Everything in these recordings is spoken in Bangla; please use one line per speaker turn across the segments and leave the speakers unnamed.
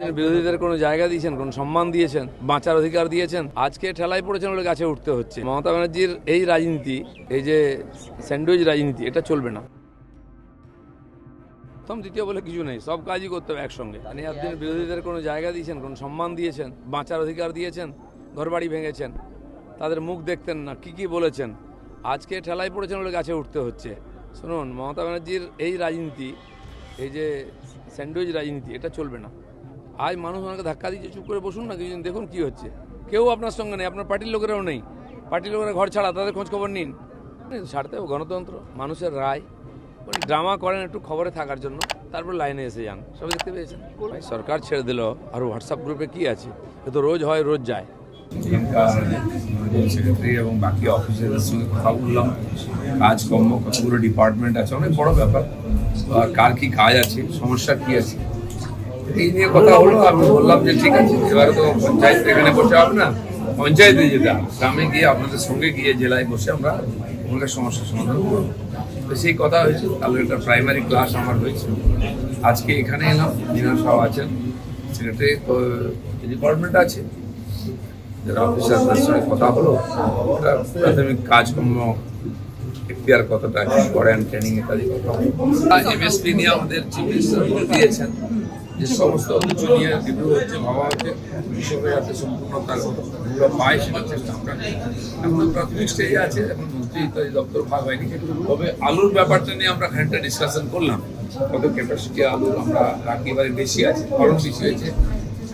বিরোধীদের কোনো জায়গা দিয়েছেন, কোনো সম্মান দিয়েছেন, বাঁচার অধিকার দিয়েছেন? আজকে ঠেলায় পড়েছেন বলে গাছে উঠতে হচ্ছে। মমতা ব্যানার্জির এই রাজনীতি, এই যে স্যান্ডউইচ রাজনীতি, এটা চলবে না। প্রথম দ্বিতীয় বলে কিছু নেই, সব কাজই করতে হবে একসঙ্গে। আপনি বিরোধীদের কোনো জায়গা দিয়েছেন, কোনো সম্মান দিয়েছেন, বাঁচার অধিকার দিয়েছেন, ঘরবাড়ি ভেঙেছেন, তাদের মুখ দেখতেন না, কি বলেছেন? আজকে ঠেলায় পড়েছেন বলে গাছে উঠতে হচ্ছে। শুনুন, মমতা ব্যানার্জির এই রাজনীতি, এই যে স্যান্ডউইচ রাজনীতি, এটা চলবে না। আজ মানুষ ওনাকে ধাক্কা দিচ্ছে, চুপ করে বসুন না, কিছুদিন দেখুন কি হচ্ছে। কেউ আপনার সঙ্গে নেই, আপনার পার্টির লোকেরাও নেই। পার্টির লোকেরা ঘর ছাড়া, তাদের খোঁজখবর নিন। ছাড়তে হবে, গণতন্ত্র, মানুষের রায়। উনি ড্রামা করেন একটু খবরে থাকার জন্য, তারপর লাইনে এসে যান। সবাই দেখতে পেয়েছেন। সরকার ছেড়ে দিল, আর হোয়াটসঅ্যাপ গ্রুপে কি আছে? এ তো রোজ হয়, রোজ যায়।
সেক্রেটারি এবং বাকি অফিসারদের সঙ্গে কথা বললাম। কাজকর্ম, কতগুলো ডিপার্টমেন্ট আছে, অনেক বড় ব্যাপার। কার কি কাজ আছে, সমস্যা কি আছে, এই নিয়ে কথা হলো। আমি বললাম যে ঠিক আছে, এবারে তো পঞ্চায়েত এখানে বসে হবে না, পঞ্চায়েতে যেতে হবে, গ্রামে গিয়ে আপনাদের সঙ্গে গিয়ে জেলায় বসে আমরা ওখানকার সমস্যার সমাধান করবো। তো সেই কথা হয়েছে। কালকে একটা প্রাইমারি ক্লাস আমার হয়েছে, আজকে এখানে এলাম। মিনা সাহ আছেন, সেক্রেটারি ডিপার্টমেন্ট আছে, যারা অফিসারদের সঙ্গে কথা হলো। প্রাথমিক কাজকর্ম এখতিয়ার কতটা কি করেন, ট্রেনিং ইত্যাদি কথা হলো। এমএসপি নিয়ে আমাদের চিফ মিনিস্টার বলে দিয়েছেন যে সমস্ত কিছু নিয়ে রিভিউ হচ্ছে, ভাবা হচ্ছে, কৃষকরা যাতে সম্পূর্ণ তার মূল্য পায় সেটা চেষ্টা আমরা এখন প্রাথমিক স্টেজে আছে। এখন মন্ত্রী ইত্যাদি দপ্তর ভাগ হয়নি, তবে আলুর ব্যাপারটা নিয়ে আমরা খানিকটা ডিসকাশন করলাম। কত ক্যাপাসিটি আলুর আমরা রাখি, এবারে বেশি আছে, খরচ বেশি হয়েছে।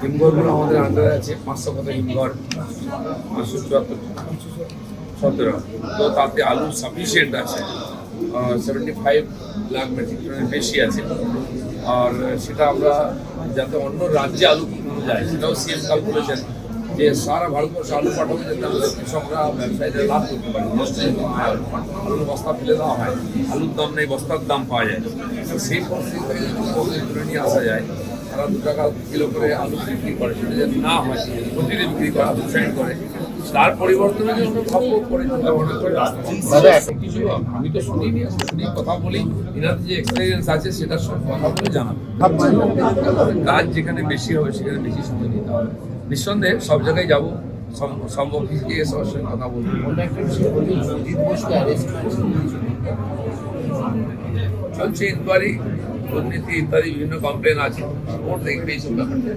হিমঘরগুলো আমাদের আন্ডারে আছে, 500 কত হিমঘর, 574 তো তাতে আলু সাফিসিয়েন্ট আছে, 75 লাখ মেট্রিক টনের বেশি আছে। আর সেটা আমরা যাতে অন্য রাজ্যে আলু পাঠানো যায়, সেটাও সিএম কাল বলেছেন যে সারা ভারতবর্ষে আলু পাঠানো, যাতে আমাদের কৃষকরা, ব্যবসায়ীরা লাভ করতে পারে। আলুর বস্তা ফেলে দেওয়া হয়, আলুর দাম নেই, বস্তার দাম পাওয়া যায়। তো সেই পরিস্থিতি তুলে নিয়ে আসা যায়। তারা 2 টাকা কিলো করে আলু বিক্রি করে, সেটা যদি না হয়, প্রতিদিন বিক্রি করে, আলু সাইড করে, তার পরিবর্তনে যে অন্য খবর করে কিছু আমি তো শুনিনি, শুনি কথা বলি। এনার যে এক্সপিরিয়েন্স আছে সেটার সব কথা বলে জানাবো। কাজ যেখানে বেশি হবে সেখানে বেশি সময় নিতে হবে। নিঃসন্দেহে সব জায়গায় যাবো, সব অফিসে গিয়ে সবার সঙ্গে কথা বলবো। চলছে ইনকোয়ারি, দুর্নীতি ইত্যাদি বিভিন্ন কমপ্লেন আছে, কোর্ট দেখবে এইসব ব্যাপারটা।